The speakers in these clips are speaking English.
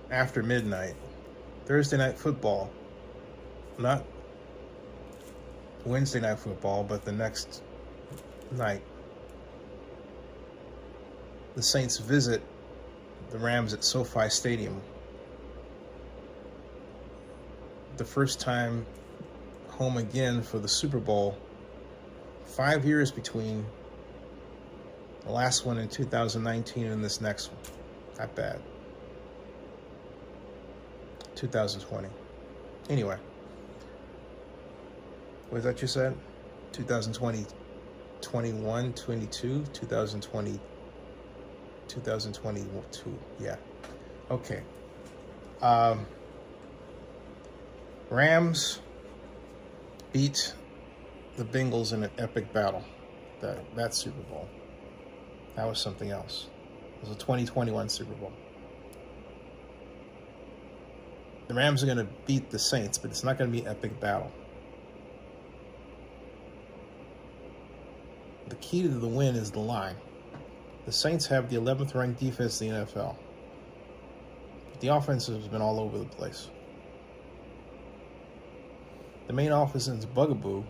after midnight, Thursday night football, not Wednesday night football, but the next night, the Saints visit the Rams at SoFi Stadium. The first time home again for the Super Bowl. 5 years between the last one in 2019 and this next one. Not bad. 2020. Anyway. What is that you said? 2020, 21, 22, 2020, 2022. Yeah. Okay. Rams beat the Bengals in an epic battle. That Super Bowl. That was something else. It was a 2021 Super Bowl. The Rams are going to beat the Saints, but it's not going to be an epic battle. The key to the win is the line. The Saints have the 11th ranked defense in the NFL. But the offense has been all over the place. The main offense's bugaboo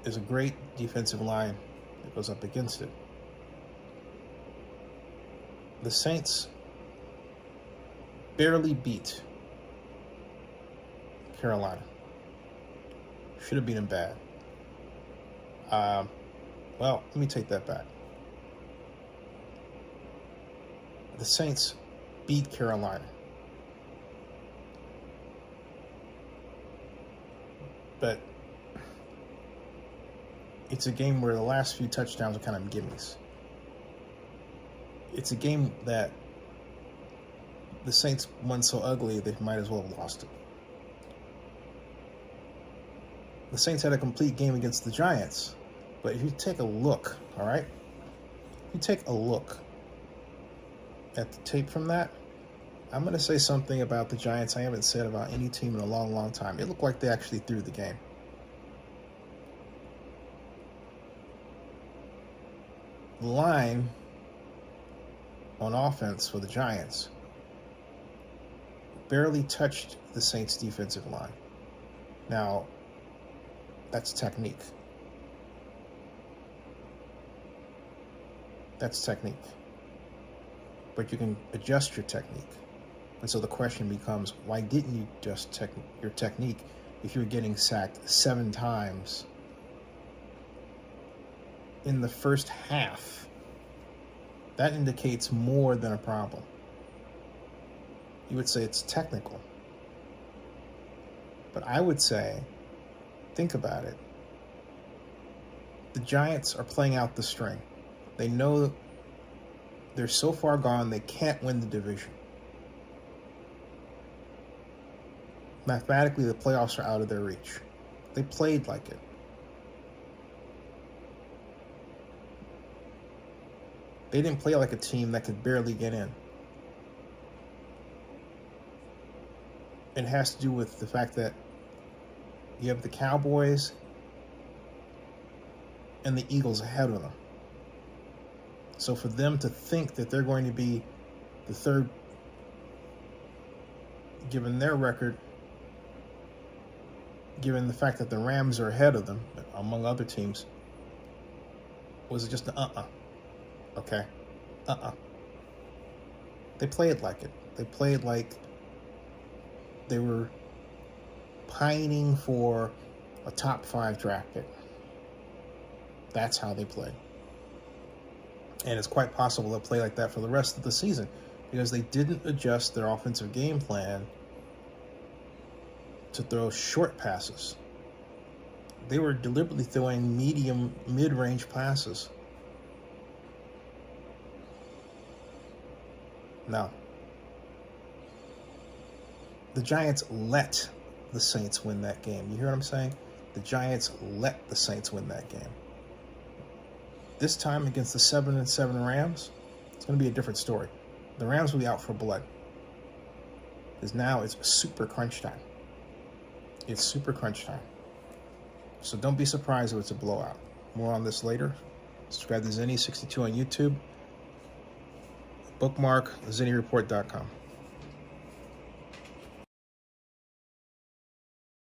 is a great defensive line that goes up against it. The Saints barely beat Carolina. Should have beat them bad. Well, let me take that back. The Saints beat Carolina. But it's a game where the last few touchdowns are kind of gimmies. It's a game that the Saints won so ugly they might as well have lost it. The Saints had a complete game against the Giants. But if you take a look, all right? If you take a look at the tape from that, I'm going to say something about the Giants I haven't said about any team in a long, long time. It looked like they actually threw the game. The line on offense for the Giants barely touched the Saints' defensive line. Now, that's technique. That's technique. But you can adjust your technique. And so the question becomes, why didn't you adjust your technique if you were getting sacked 7 times in the first half? That indicates more than a problem. You would say it's technical. But I would say, think about it. The Giants are playing out the string. They know they're so far gone they can't win the division. Mathematically, the playoffs are out of their reach. They played like it. They didn't play like a team that could barely get in. It has to do with the fact that you have the Cowboys and the Eagles ahead of them. So for them to think that they're going to be the third, given their record, given the fact that the Rams are ahead of them, among other teams, was just an okay? They played like it. They played like they were pining for a top 5 draft pick. That's how they played. And it's quite possible they'll play like that for the rest of the season because they didn't adjust their offensive game plan to throw short passes. They were deliberately throwing mid-range passes. Now, the Giants let the Saints win that game. You hear what I'm saying? The Giants let the Saints win that game. This time against the 7-7 Rams, it's going to be a different story. The Rams will be out for blood. Because now it's super crunch time. It's super crunch time. So don't be surprised if it's a blowout. More on this later. Subscribe to Zenny62 on YouTube. Bookmark zinniReport.com.